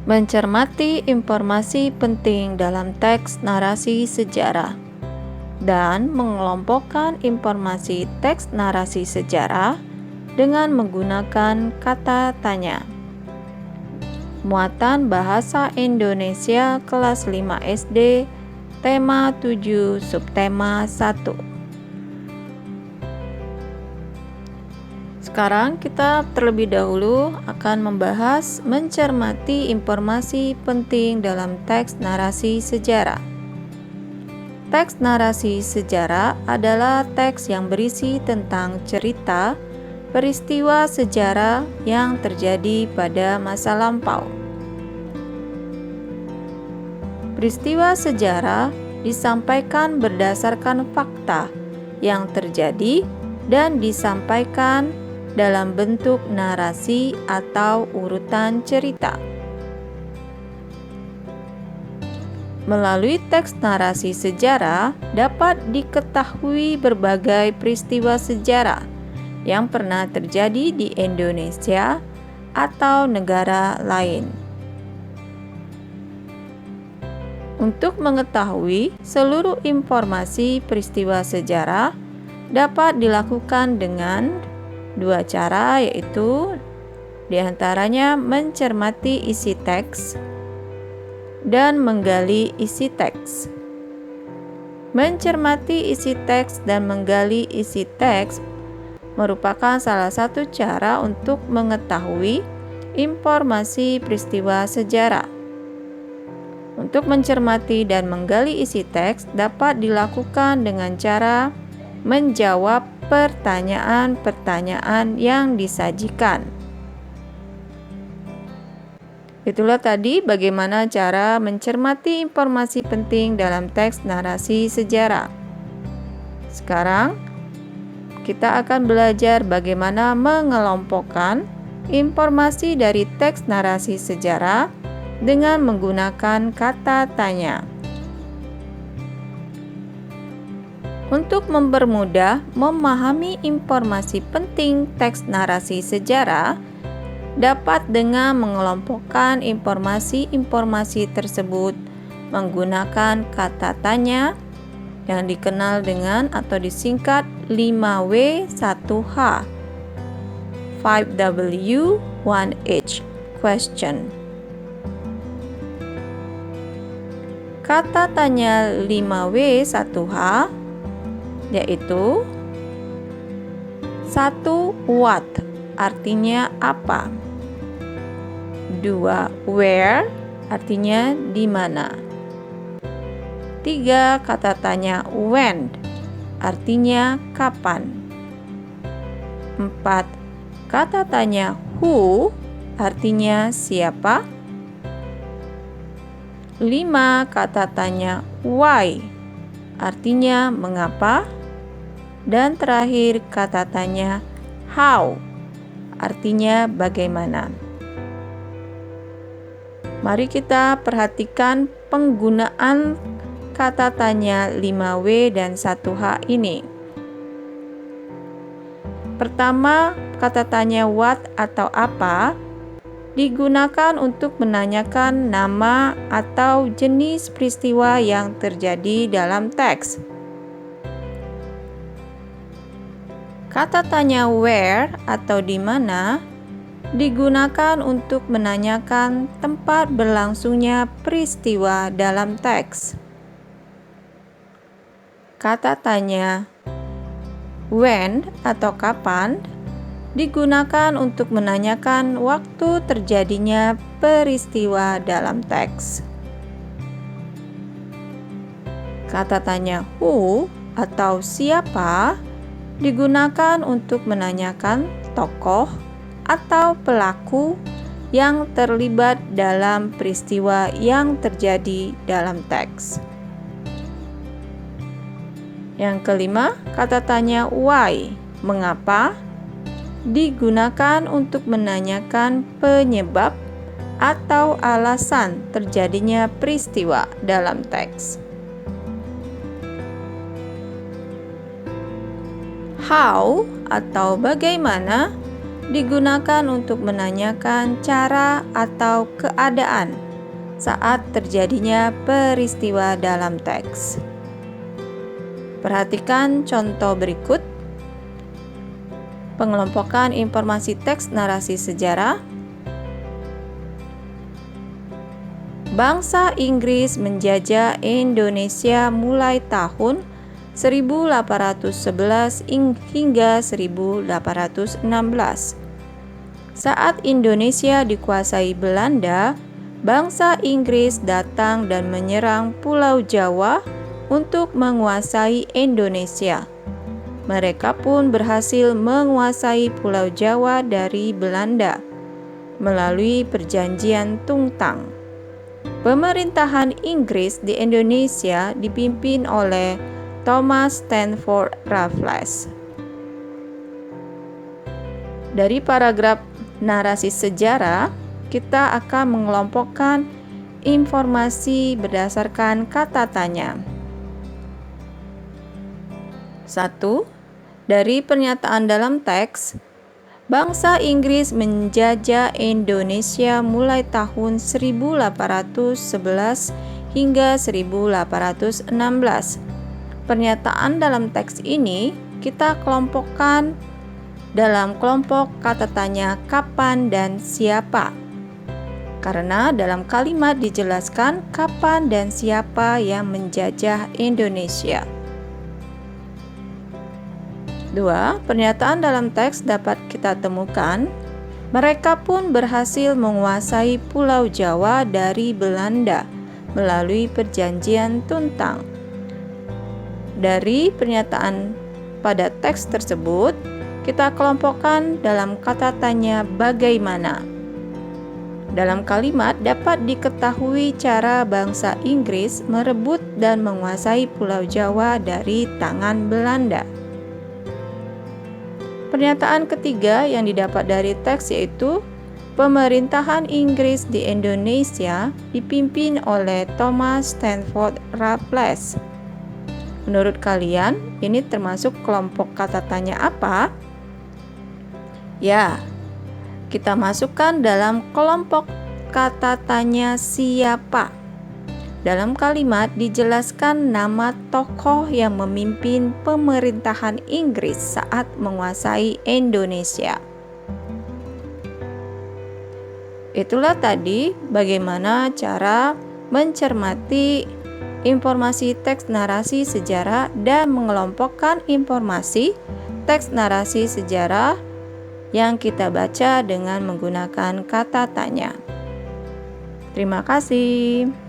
Mencermati informasi penting dalam teks narasi sejarah dan mengelompokkan informasi teks narasi sejarah dengan menggunakan kata tanya. Muatan Bahasa Indonesia kelas 5 SD, tema 7, subtema 1. Sekarang kita terlebih dahulu akan membahas mencermati informasi penting dalam teks narasi sejarah. Teks narasi sejarah adalah teks yang berisi tentang cerita, peristiwa sejarah yang terjadi pada masa lampau. Peristiwa sejarah disampaikan berdasarkan fakta yang terjadi dan disampaikan dalam bentuk narasi atau urutan cerita. Melalui teks narasi sejarah dapat diketahui berbagai peristiwa sejarah yang pernah terjadi di Indonesia atau negara lain. Untuk mengetahui seluruh informasi peristiwa sejarah dapat dilakukan dengan dua cara, yaitu diantaranya mencermati isi teks dan menggali isi teks. Mencermati isi teks dan menggali isi teks merupakan salah satu cara untuk mengetahui informasi peristiwa sejarah. Untuk mencermati dan menggali isi teks dapat dilakukan dengan cara menjawab pertanyaan-pertanyaan yang disajikan. Itulah tadi bagaimana cara mencermati informasi penting dalam teks narasi sejarah. Sekarang kita akan belajar bagaimana mengelompokkan informasi dari teks narasi sejarah dengan menggunakan kata tanya. Untuk mempermudah memahami informasi penting teks narasi sejarah, dapat dengan mengelompokkan informasi-informasi tersebut menggunakan kata tanya yang dikenal dengan atau disingkat 5W1H, 5W 1H, question. Kata tanya 5W1H yaitu 1. What, artinya apa. 2. Where, artinya di mana. 3. Kata tanya when, artinya kapan. 4. Kata tanya who, artinya siapa. 5. Kata tanya why, artinya mengapa. Dan terakhir kata tanya how, artinya bagaimana. Mari kita perhatikan penggunaan kata tanya 5W dan 1H ini. Pertama, kata tanya what atau apa digunakan untuk menanyakan nama atau jenis peristiwa yang terjadi dalam teks. Kata tanya where atau di mana digunakan untuk menanyakan tempat berlangsungnya peristiwa dalam teks. Kata tanya when atau kapan digunakan untuk menanyakan waktu terjadinya peristiwa dalam teks. Kata tanya who atau siapa digunakan untuk menanyakan tokoh atau pelaku yang terlibat dalam peristiwa yang terjadi dalam teks. Yang kelima, kata tanya why, mengapa, digunakan untuk menanyakan penyebab atau alasan terjadinya peristiwa dalam teks. How atau bagaimana digunakan untuk menanyakan cara atau keadaan saat terjadinya peristiwa dalam teks. Perhatikan contoh berikut. Pengelompokan informasi teks narasi sejarah. Bangsa Inggris menjajah Indonesia mulai tahun 1811 hingga 1816. Saat Indonesia dikuasai Belanda, bangsa Inggris datang dan menyerang Pulau Jawa untuk menguasai Indonesia. Mereka pun berhasil menguasai Pulau Jawa dari Belanda melalui Perjanjian Tungtang. Pemerintahan Inggris di Indonesia dipimpin oleh Thomas Stamford Raffles. Dari paragraf narasi sejarah, kita akan mengelompokkan informasi berdasarkan kata tanya. 1. Dari pernyataan dalam teks, bangsa Inggris menjajah Indonesia mulai tahun 1811 hingga 1816. Pernyataan dalam teks ini kita kelompokkan dalam kelompok kata tanya kapan dan siapa. Karena dalam kalimat dijelaskan kapan dan siapa yang menjajah Indonesia. 2. Pernyataan dalam teks dapat kita temukan, mereka pun berhasil menguasai Pulau Jawa dari Belanda melalui Perjanjian Tungtang. Dari pernyataan pada teks tersebut, kita kelompokkan dalam kata tanya bagaimana. Dalam kalimat dapat diketahui cara bangsa Inggris merebut dan menguasai Pulau Jawa dari tangan Belanda. Pernyataan ketiga yang didapat dari teks yaitu pemerintahan Inggris di Indonesia dipimpin oleh Thomas Stamford Raffles. Menurut kalian, ini termasuk kelompok kata tanya apa? Ya, kita masukkan dalam kelompok kata tanya siapa. Dalam kalimat dijelaskan nama tokoh yang memimpin pemerintahan Inggris saat menguasai Indonesia. Itulah tadi bagaimana cara mencermati informasi teks narasi sejarah dan mengelompokkan informasi teks narasi sejarah yang kita baca dengan menggunakan kata tanya. Terima kasih.